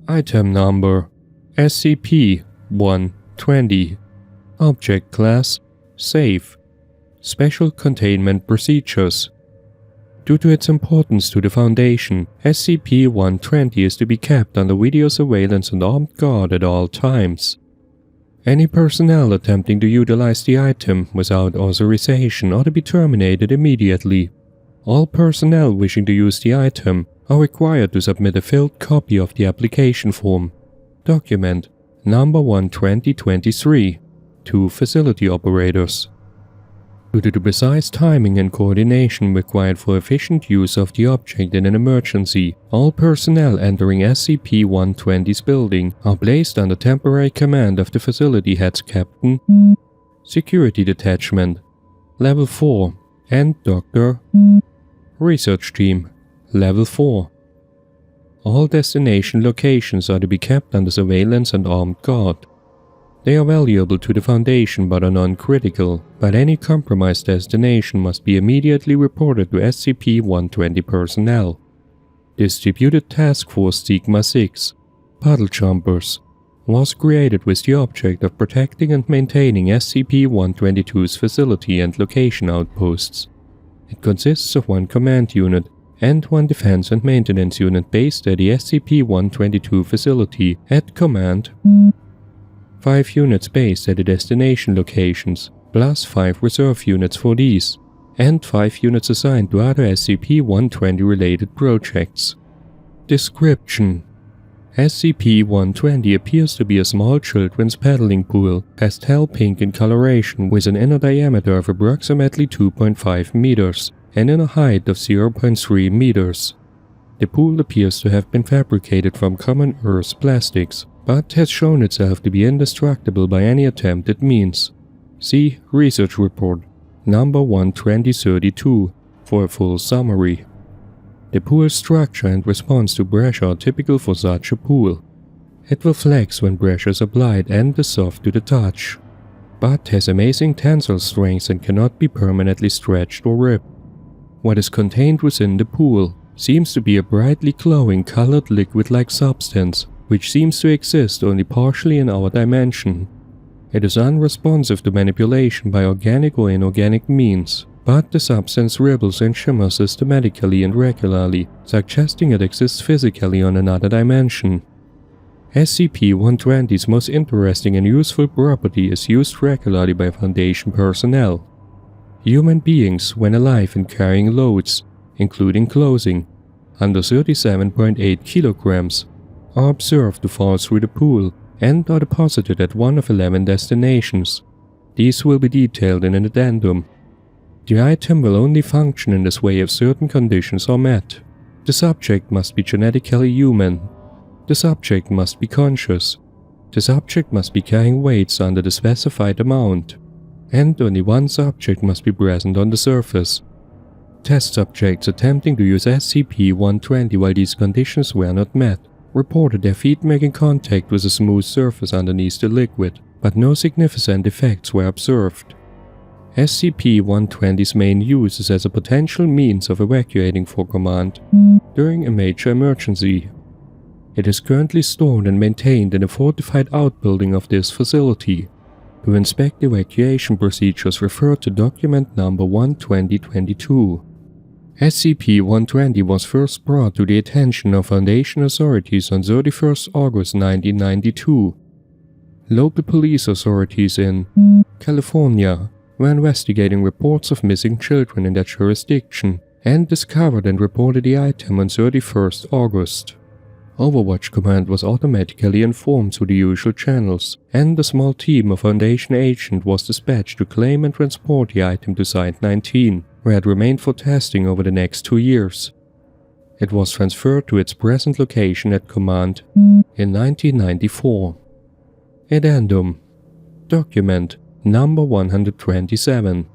Item Number SCP-120. Object Class Safe. Special Containment Procedures. Due to its importance to the Foundation, SCP-120 is to be kept under video surveillance and armed guard at all times. Any personnel attempting to utilize the item without authorization ought to be terminated immediately. All personnel wishing to use the item are required to submit a filled copy of the application form. Document Number 12023 to Facility Operators. Due to the precise timing and coordination required for efficient use of the object in an emergency, all personnel entering SCP-120's building are placed under temporary command of the facility head's captain, Security Detachment, Level 4, and Dr. Research Team, Level 4. All destination locations are to be kept under surveillance and armed guard. They are valuable to the Foundation but are non-critical, but any compromised destination must be immediately reported to SCP-120 personnel. Distributed Task Force Sigma-6, Puddle Jumpers, was created with the object of protecting and maintaining SCP-122's facility and location outposts. It consists of one command unit and one defense and maintenance unit based at the SCP-122 facility at Command, 5 units based at the destination locations, plus 5 reserve units for these, and 5 units assigned to other SCP-120 related projects. Description: SCP-120 appears to be a small children's paddling pool, pastel pink in coloration with an inner diameter of approximately 2.5 meters and inner height of 0.3 meters. The pool appears to have been fabricated from common earth plastics, but has shown itself to be indestructible by any attempted means. See Research Report Number 12032 for a full summary. The pool's structure and response to pressure are typical for such a pool. It will flex when pressure is applied and is soft to the touch, but has amazing tensile strength and cannot be permanently stretched or ripped. What is contained within the pool seems to be a brightly glowing colored liquid-like substance, which seems to exist only partially in our dimension. It is unresponsive to manipulation by organic or inorganic means, but the substance ripbles and shimmers systematically and regularly, suggesting it exists physically on another dimension. SCP-120's most interesting and useful property is used regularly by Foundation personnel. Human beings, when alive and carrying loads, including clothing, under 37.8 kilograms, are observed to fall through the pool and are deposited at one of 11 destinations. These will be detailed in an addendum. The item will only function in this way if certain conditions are met. The subject must be genetically human. The subject must be conscious. The subject must be carrying weights under the specified amount. And only one subject must be present on the surface. Test subjects attempting to use SCP-120 while these conditions were not met reported their feet making contact with a smooth surface underneath the liquid, but no significant effects were observed. SCP-120's main use is as a potential means of evacuating for Command during a major emergency. It is currently stored and maintained in a fortified outbuilding of this facility. To inspect evacuation procedures, refer to Document Number 12022. SCP-120 was first brought to the attention of Foundation authorities on 31st August 1992. Local police authorities in California were investigating reports of missing children in their jurisdiction and discovered and reported the item on 31st August. Overwatch Command was automatically informed through the usual channels, and a small team of Foundation agents was dispatched to claim and transport the item to Site 19, where it remained for testing over the next 2 years. It was transferred to its present location at Command in 1994. Addendum. Document Number 127.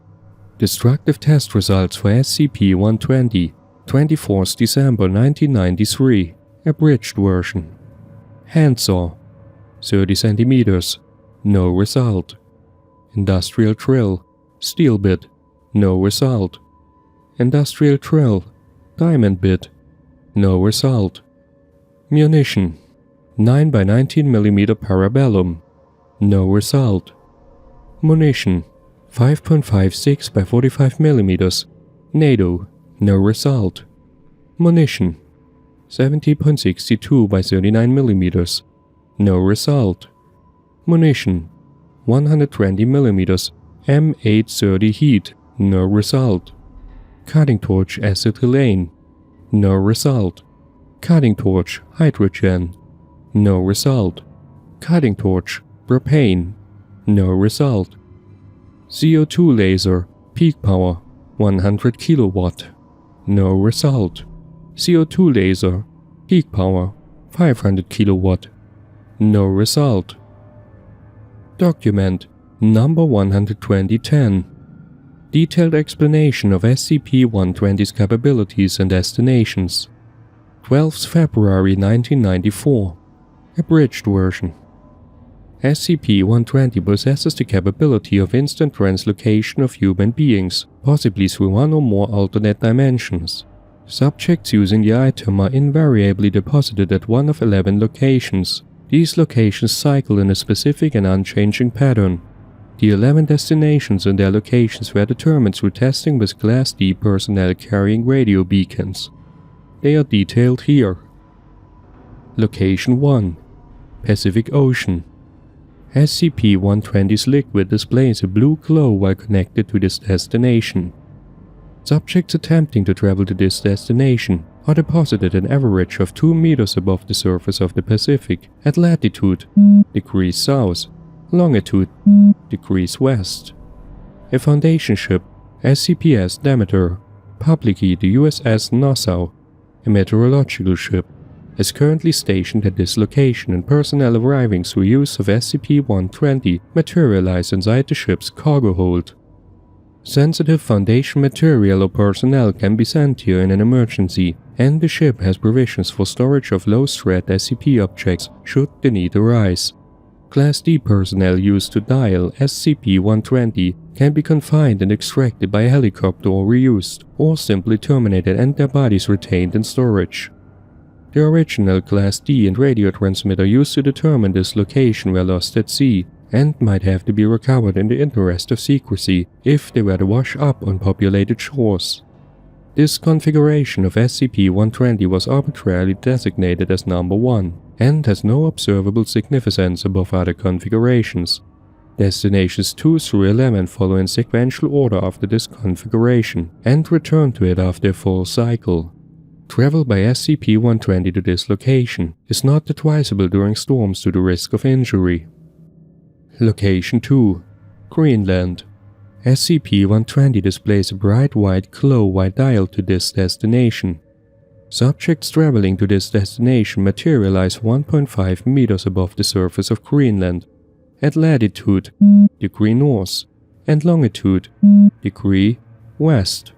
Destructive test results for SCP-120, 24th December 1993, abridged version. Handsaw, 30 cm, no result. Industrial drill, steel bit, no result. Industrial drill, diamond bit, no result. Munition, 9 by 19mm parabellum. No result. Munition 5.56 by 45mm. NATO. No result. Munition 70.62 by 39mm. No result. Munition 120mm M830 heat. No result. Cutting torch acetylene. No result. Cutting torch hydrogen. No result. Cutting torch propane. No result. CO2 laser peak power 100 kW. No result. CO2 laser peak power 500 kW. No result. Document number 12010. Detailed explanation of SCP-120's capabilities and destinations. 12th February 1994. Abridged version. SCP-120 possesses the capability of instant translocation of human beings, possibly through one or more alternate dimensions. Subjects using the item are invariably deposited at one of 11 locations. These locations cycle in a specific and unchanging pattern. The 11 destinations and their locations were determined through testing with Class D personnel carrying radio beacons. They are detailed here. Location 1. Pacific Ocean. SCP-120's liquid displays a blue glow while connected to this destination. Subjects attempting to travel to this destination are deposited an average of 2 meters above the surface of the Pacific at latitude degrees south, longitude degrees west. A Foundation ship, SCPS Demeter, publicly the USS Nassau, a meteorological ship, is currently stationed at this location, and personnel arriving through use of SCP-120 materialize inside the ship's cargo hold. Sensitive Foundation material or personnel can be sent here in an emergency, and the ship has provisions for storage of low-threat SCP objects should the need arise. Class D personnel used to dial SCP-120 can be confined and extracted by helicopter or reused, or simply terminated and their bodies retained in storage. The original Class D and radio transmitter used to determine this location were lost at sea, and might have to be recovered in the interest of secrecy if they were to wash up on populated shores. This configuration of SCP-120 was arbitrarily designated as Number 1, and has no observable significance above other configurations. Destinations 2 through 11 follow in sequential order after this configuration, and return to it after a full cycle. Travel by SCP-120 to this location is not advisable during storms due to risk of injury. Location 2. Greenland. SCP-120 displays a bright white glow while dialed to this destination. Subjects traveling to this destination materialize 1.5 meters above the surface of Greenland, at latitude degree north and longitude degree west.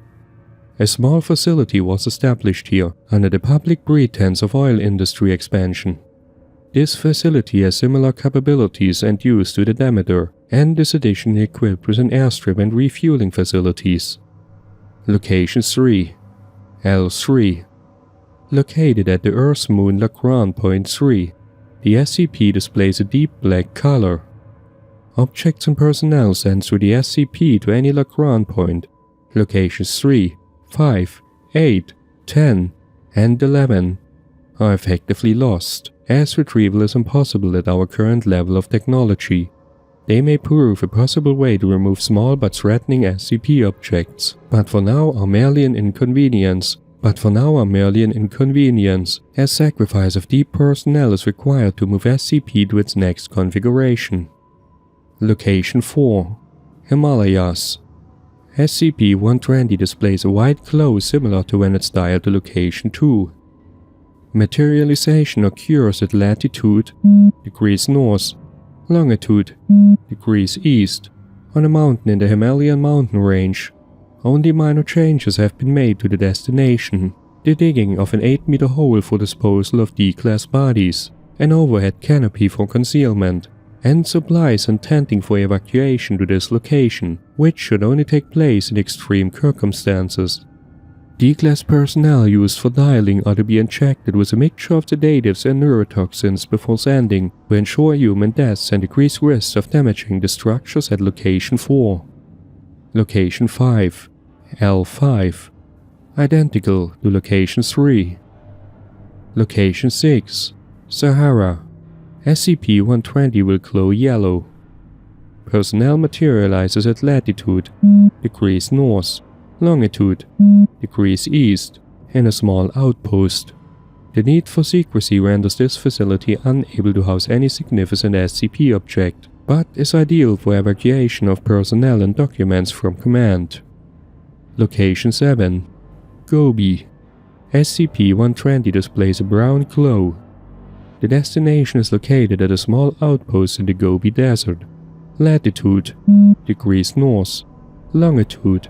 A small facility was established here under the public pretense of oil industry expansion. This facility has similar capabilities and use to the Demeter, and is additionally equipped with an airstrip and refueling facilities. Location 3. L3. Located at the Earth's moon Lagrange Point 3, the SCP displays a deep black color. Objects and personnel sent through the SCP to any Lagrange point, locations 3, 5, 8, 10, and 11, are effectively lost, as retrieval is impossible at our current level of technology. They may prove a possible way to remove small but threatening SCP objects, but for now are merely an inconvenience. As sacrifice of deep personnel is required to move SCP to its next configuration. Location 4. Himalayas. SCP-120 displays a white glow similar to when it's dialed to Location 2. Materialization occurs at latitude degrees north, longitude degrees east, on a mountain in the Himalayan mountain range. Only minor changes have been made to the destination: the digging of an 8-meter hole for disposal of D-class bodies, an overhead canopy for concealment, and supplies and tenting for evacuation to this location, which should only take place in extreme circumstances. D-class personnel used for dialing are to be injected with a mixture of sedatives and neurotoxins before sending to ensure human deaths and decrease risks of damaging the structures at Location 4. Location 5, L5, identical to Location 3. Location 6, Sahara. SCP-120 will glow yellow. Personnel materializes at latitude, degrees north, longitude, degrees east, in a small outpost. The need for secrecy renders this facility unable to house any significant SCP object, but is ideal for evacuation of personnel and documents from command. Location 7, Gobi. SCP-120 displays a brown glow. The destination is located at a small outpost in the Gobi Desert. Latitude, degrees north, longitude,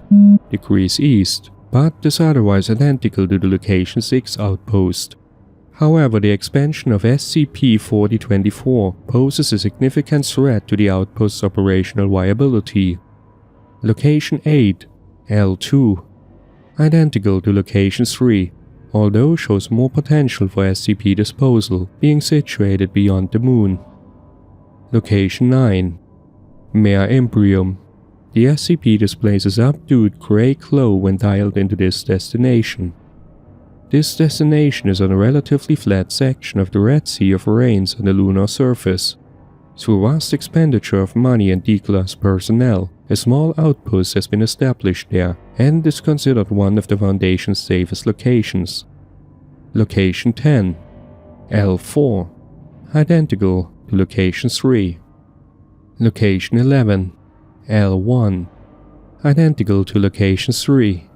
degrees east, but is otherwise identical to the Location 6 outpost. However, the expansion of SCP-4024 poses a significant threat to the outpost's operational viability. Location 8, L2, identical to Location 3, although shows more potential for SCP disposal, being situated beyond the moon. Location 9, Mare Imbrium. The SCP displays a subdued gray glow when dialed into this destination. This destination is on a relatively flat section of the Red Sea of Rains on the lunar surface. Through vast expenditure of money and D-class personnel, a small outpost has been established there and is considered one of the Foundation's safest locations. Location 10, L4, identical to Location 3. Location 11, L1, identical to Location 3.